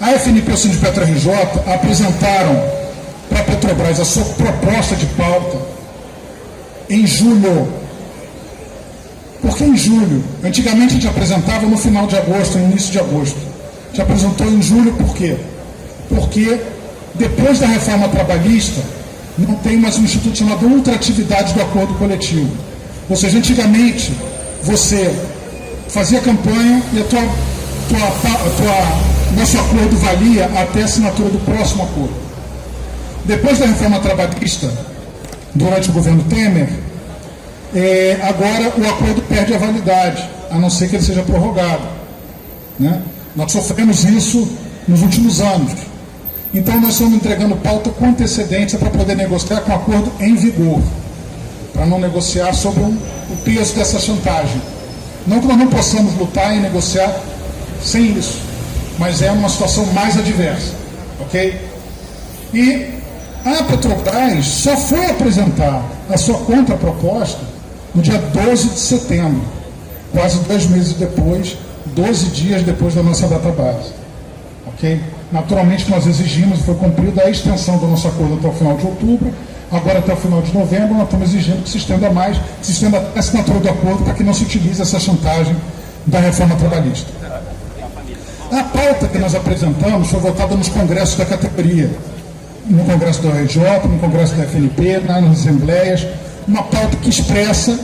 A FNP e o Sindipetra RJ apresentaram para a Petrobras a sua proposta de pauta em julho. Por que em julho? Antigamente a gente apresentava no final de agosto, no início de agosto. A gente apresentou em julho por quê? Porque depois da reforma trabalhista, não tem mais um instituto chamado ultratividade do acordo coletivo. Ou seja, antigamente você fazia campanha e nosso acordo valia até a assinatura do próximo acordo. Depois da reforma trabalhista, durante o governo Temer, agora o acordo perde a validade, a não ser que ele seja prorrogado, né? Nós sofremos isso nos últimos anos. Então nós estamos entregando pauta com antecedência para poder negociar com o acordo em vigor, para não negociar sobre o peso dessa chantagem. Não que nós não possamos lutar e negociar sem isso, mas é uma situação mais adversa, ok? E a Petrobras só foi apresentar a sua contraproposta no dia 12 de setembro, quase 2 meses depois, 12 dias depois da nossa data base, ok? Naturalmente nós exigimos, e foi cumprida a extensão do nosso acordo até o final de outubro. Agora até o final de novembro nós estamos exigindo que se estenda mais, que se estenda a assinatura do acordo para que não se utilize essa chantagem da reforma trabalhista. A pauta que nós apresentamos foi votada nos congressos da categoria, no congresso da RJ, no congresso da FNP, nas assembleias, uma pauta que expressa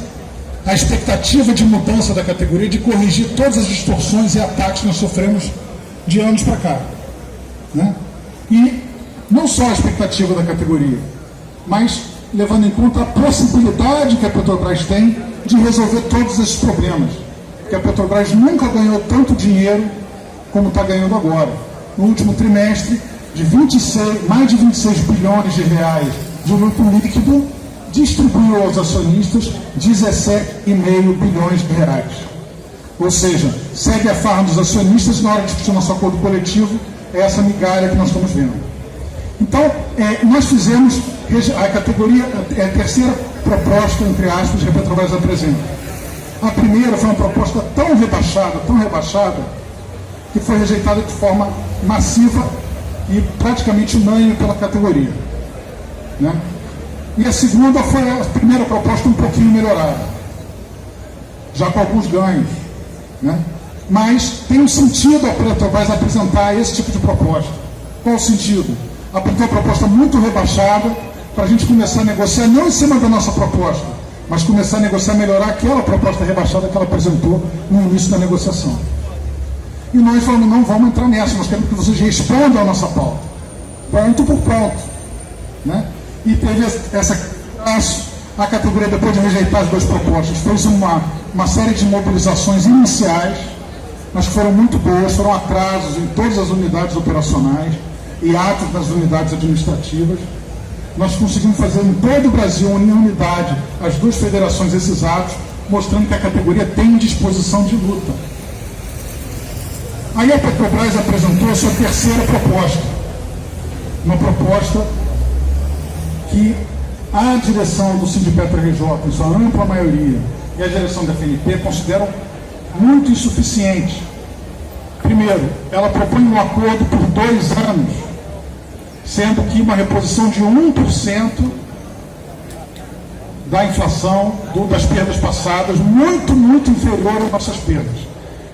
a expectativa de mudança da categoria, de corrigir todas as distorções e ataques que nós sofremos de anos para cá, né? E não só a expectativa da categoria, mas levando em conta a possibilidade que a Petrobras tem de resolver todos esses problemas. Que a Petrobras nunca ganhou tanto dinheiro como está ganhando agora. No último trimestre, mais de 26 bilhões de reais de lucro líquido, distribuiu aos acionistas 17,5 bilhões de reais. Ou seja, segue a farra dos acionistas na hora de discutir nosso acordo coletivo, é essa migalha que nós estamos vendo. Então, nós fizemos a categoria, a terceira proposta, entre aspas, que a Petrobras apresenta. A primeira foi uma proposta tão rebaixada, que foi rejeitada de forma massiva e praticamente unânime pela categoria, né? E a segunda foi a primeira proposta um pouquinho melhorada, já com alguns ganhos, né? Mas tem um sentido a Petrobras apresentar esse tipo de proposta. Qual o sentido? Apresentou uma proposta muito rebaixada para a gente começar a negociar, não em cima da nossa proposta, mas começar a negociar, melhorar aquela proposta rebaixada que ela apresentou no início da negociação. E nós falamos, não vamos entrar nessa, nós queremos que vocês respondam a nossa pauta, ponto por ponto, né? E teve a categoria, depois de rejeitar as 2 propostas, fez uma série de mobilizações iniciais, mas que foram muito boas, foram atrasos em todas as unidades operacionais e atos das unidades administrativas. Nós conseguimos fazer em todo o Brasil, em unidade, as 2 federações, esses atos, mostrando que a categoria tem disposição de luta. Aí a Petrobras apresentou a sua terceira proposta, uma proposta que a direção do Sindipetra RJ, em sua ampla maioria, e a direção da FNP consideram muito insuficiente. Primeiro, ela propõe um acordo por 2 anos, sendo que uma reposição de 1% da inflação das perdas passadas, muito, muito inferior às nossas perdas.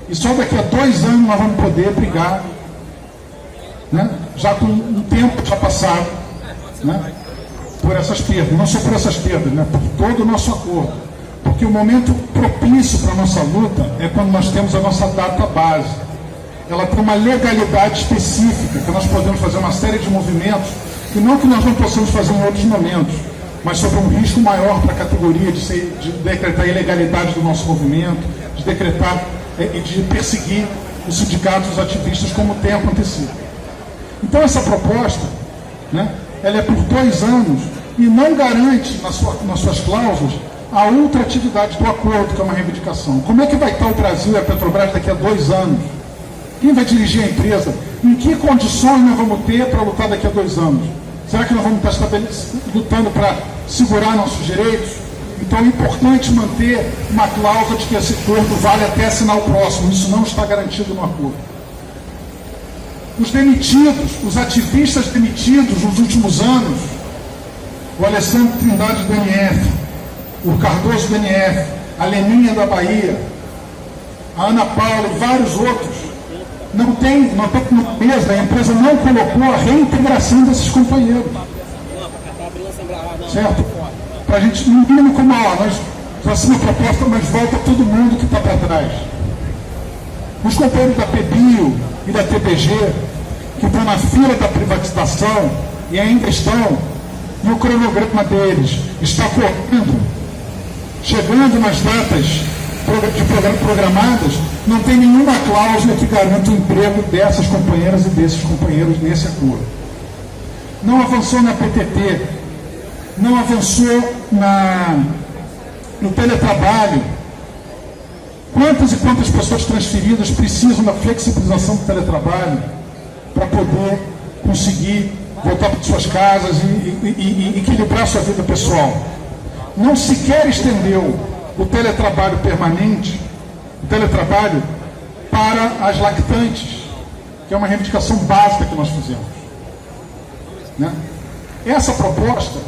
E só daqui a 2 anos nós vamos poder brigar, né? Já com um tempo já passado, né? Por essas perdas, não só por essas perdas, né? Por todo o nosso acordo. Porque o momento propício para a nossa luta é quando nós temos a nossa data base. Ela tem uma legalidade específica, que nós podemos fazer uma série de movimentos, que não que nós não possamos fazer em outros momentos, mas sob um risco maior para a categoria de decretar a ilegalidade do nosso movimento, de decretar e de perseguir os sindicatos, os ativistas, como tem acontecido. Então essa proposta, né, ela é por 2 anos e não garante nas suas cláusulas a ultratividade do acordo, que é uma reivindicação. Como é que vai estar o Brasil e a Petrobras daqui a 2 anos? Quem vai dirigir a empresa? Em que condições nós vamos ter para lutar daqui a 2 anos? Será que nós vamos estar lutando para segurar nossos direitos? Então é importante manter uma cláusula de que esse acordo vale até assinar o próximo. Isso não está garantido no acordo. Os demitidos, os ativistas demitidos nos últimos anos, o Alessandro Trindade do NF, o Cardoso do NF, a Leninha da Bahia, a Ana Paula e vários outros, não tem na mesa, a empresa não colocou a reintegração desses companheiros. Certo? Para a gente, no mínimo como nós fazemos uma proposta, mas volta todo mundo que está para trás. Os companheiros da PBio e da TPG, que estão na fila da privatização e ainda estão, e o cronograma deles está correndo, chegando nas datas programadas, não tem nenhuma cláusula que garanta o emprego dessas companheiras e desses companheiros nesse acordo. Não avançou na PTT, não avançou no teletrabalho. Quantas e quantas pessoas transferidas precisam da flexibilização do teletrabalho para poder conseguir voltar para suas casas e equilibrar sua vida pessoal? Não sequer estendeu o teletrabalho permanente, o teletrabalho para as lactantes, que é uma reivindicação básica que nós fizemos. Né? Essa proposta,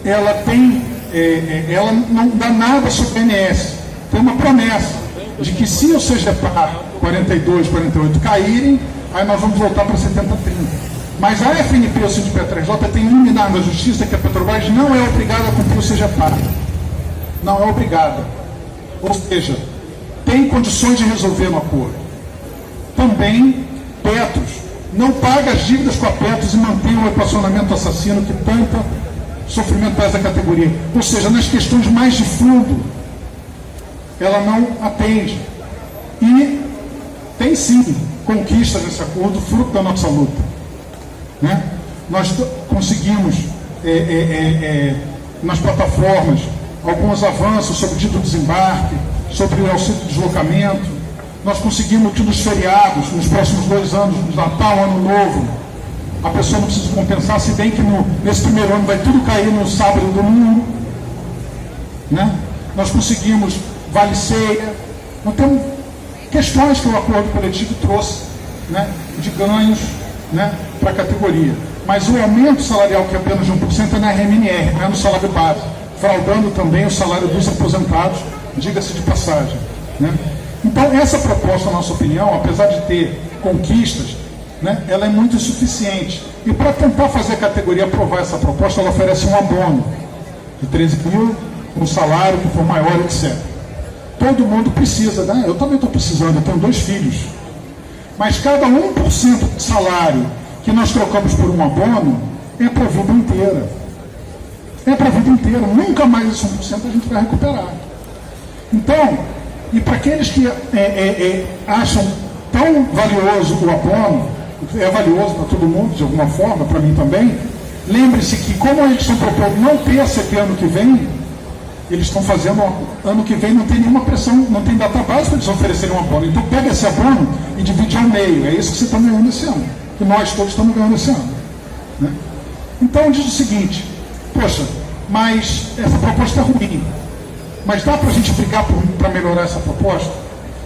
ela não dá nada sobre o INSS. Tem uma promessa de que se o CGPAR 42, 48 caírem, aí nós vamos voltar para 70-30. Mas a FNP e o Sindipetra-RJ tem liminar na justiça que a Petrobras não é obrigada a cumprir o CGPAR. Não é obrigada. Ou seja, tem condições de resolver no acordo. Também, Petros não paga as dívidas com a Petros e mantém o equacionamento assassino que tanta sofrimento traz à categoria. Ou seja, nas questões mais de fundo, ela não atende. E tem sim conquistas nesse acordo, fruto da nossa luta. Né? Nós conseguimos, nas plataformas, alguns avanços sobre o dito desembarque, sobre o auxílio de deslocamento. Nós conseguimos que nos feriados, nos próximos 2 anos, no Natal, Ano Novo, a pessoa não precisa compensar, se bem que nesse primeiro ano vai tudo cair no sábado e domingo. Né? Nós conseguimos vale ceia. Nós temos questões que o acordo coletivo trouxe, né, de ganhos, né, para a categoria. Mas o aumento salarial, que é apenas de 1%, é na RMNR, não é no salário base, fraudando também o salário dos aposentados, diga-se de passagem. Né? Então, essa proposta, na nossa opinião, apesar de ter conquistas, né, ela é muito insuficiente. E para tentar fazer a categoria aprovar essa proposta, ela oferece um abono de 13 mil, um salário que for maior, etc. Todo mundo precisa, né? Eu também estou precisando, eu tenho 2 filhos. Mas cada 1% do salário que nós trocamos por um abono é para a vida inteira. É para a vida inteira. Nunca mais esse 1% a gente vai recuperar. Então, e para aqueles que acham tão valioso o abono, é valioso para todo mundo, de alguma forma, para mim também, lembre-se que, como eles estão propondo não ter a CP ano que vem, eles estão fazendo, ano que vem não tem nenhuma pressão, não tem database para eles oferecerem um abono. Então pega esse abono e divide ao meio. É isso que você está ganhando esse ano. Que nós todos estamos ganhando esse ano. Né? Então diz o seguinte, poxa, mas essa proposta é ruim. Mas dá para a gente brigar para melhorar essa proposta?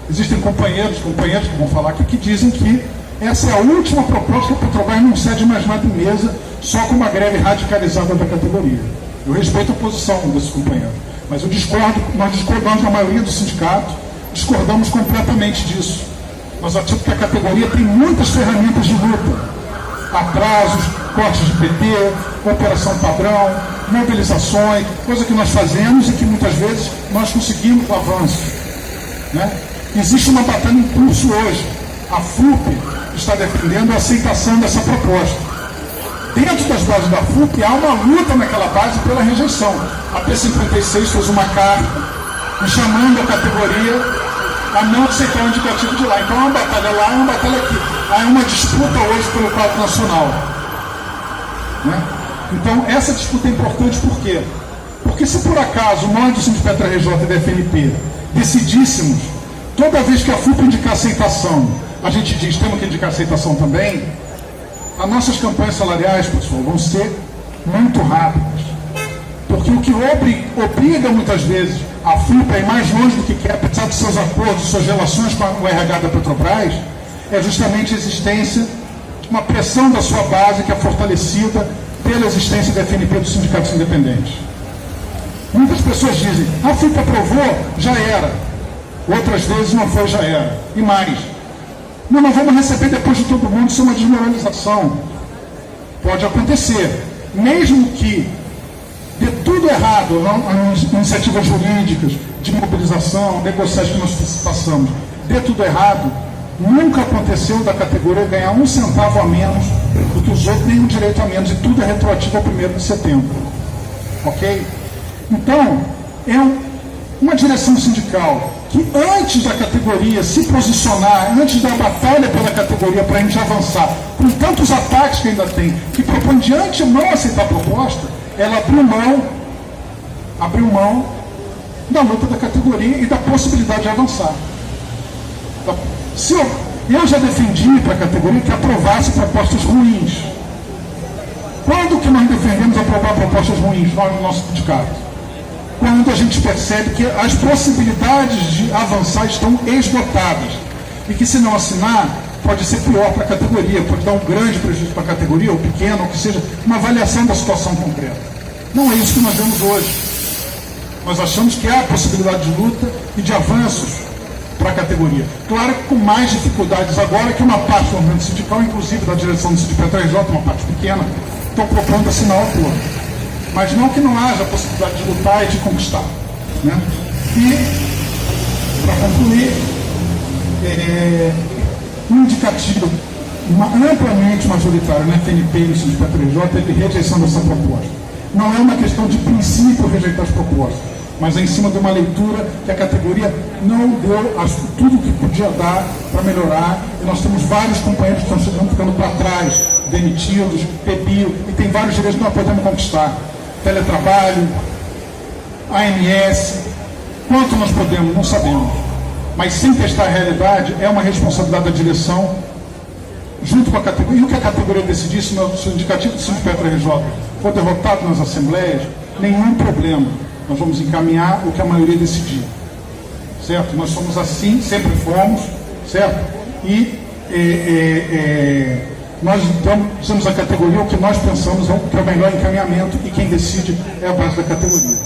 Existem companheiros que vão falar aqui que dizem que essa é a última proposta que a Petrobras não cede mais nada em mesa, só com uma greve radicalizada da categoria. Eu respeito a posição desses companheiros, mas eu discordo, nós discordamos da maioria do sindicato, discordamos completamente disso. Nós achamos que a categoria tem muitas ferramentas de luta, atrasos, cortes de PT, operação padrão, mobilizações, coisa que nós fazemos e que muitas vezes nós conseguimos avanço. Né? Existe uma batalha em curso hoje. A FUP está defendendo a aceitação dessa proposta. Dentro das bases da FUP há uma luta naquela base pela rejeição. A P56 fez uma carta me chamando a categoria a não aceitar o indicativo de lá. Então é uma batalha lá, é uma batalha aqui. Há uma disputa hoje pelo quadro nacional. Né? Então essa disputa é importante por quê? Porque se por acaso nós do Sindipetra-RJ e da FNP decidíssemos, toda vez que a FUP indicar aceitação, a gente diz, temos que indicar aceitação também, as nossas campanhas salariais, pessoal, vão ser muito rápidas. Porque o que obriga muitas vezes a FUP a ir mais longe do que quer, apesar dos seus acordos, suas relações com o RH da Petrobras, é justamente a existência, uma pressão da sua base que é fortalecida pela existência da FNP dos sindicatos independentes. Muitas pessoas dizem, a FIP aprovou, já era. Outras vezes não foi, já era. E mais. Não, nós vamos receber depois de todo mundo, isso é uma desmoralização. Pode acontecer. Mesmo que dê tudo errado, as iniciativas jurídicas, de mobilização, negociais que nós passamos, dê tudo errado, nunca aconteceu da categoria ganhar 1 centavo a menos do que os outros, nem um direito a menos, e tudo é retroativo ao 1º de setembro. Ok? Então, é uma direção sindical que antes da categoria se posicionar, antes da batalha pela categoria para a gente avançar, com tantos ataques que ainda tem, que propõe de antemão aceitar a proposta, ela abriu mão da luta da categoria e da possibilidade de avançar. Eu já defendi para a categoria que aprovasse propostas ruins. Quando que nós defendemos aprovar propostas ruins, nós no nosso sindicato? Quando a gente percebe que as possibilidades de avançar estão esgotadas e que, se não assinar, pode ser pior para a categoria, pode dar um grande prejuízo para a categoria, ou pequeno, ou que seja, uma avaliação da situação concreta. Não é isso que nós vemos hoje. Nós achamos que há possibilidade de luta e de avanços para a categoria. Claro que com mais dificuldades agora, que uma parte do movimento sindical, inclusive da direção do CIDPJ, uma parte pequena, estão propondo assinar o acordo. Mas não que não haja a possibilidade de lutar e de conquistar. Né? E, para concluir, um indicativo amplamente majoritário na FNP e no CIDPJ é de rejeição dessa proposta. Não é uma questão de princípio rejeitar as propostas, mas é em cima de uma leitura que a categoria não deu tudo o que podia dar para melhorar, e nós temos vários companheiros que estão ficando para trás, demitidos, PEBIO, e tem vários direitos que nós podemos conquistar. Teletrabalho, ANS, quanto nós podemos, não sabemos. Mas sem testar a realidade, é uma responsabilidade da direção, junto com a categoria. E o que a categoria decidir, se o indicativo do CIDPJ for derrotado nas assembleias, nenhum problema. Nós vamos encaminhar o que a maioria decidir. Certo? Nós somos assim, sempre fomos, certo? E nós damos à categoria o que nós pensamos que é o melhor encaminhamento, e quem decide é a base da categoria.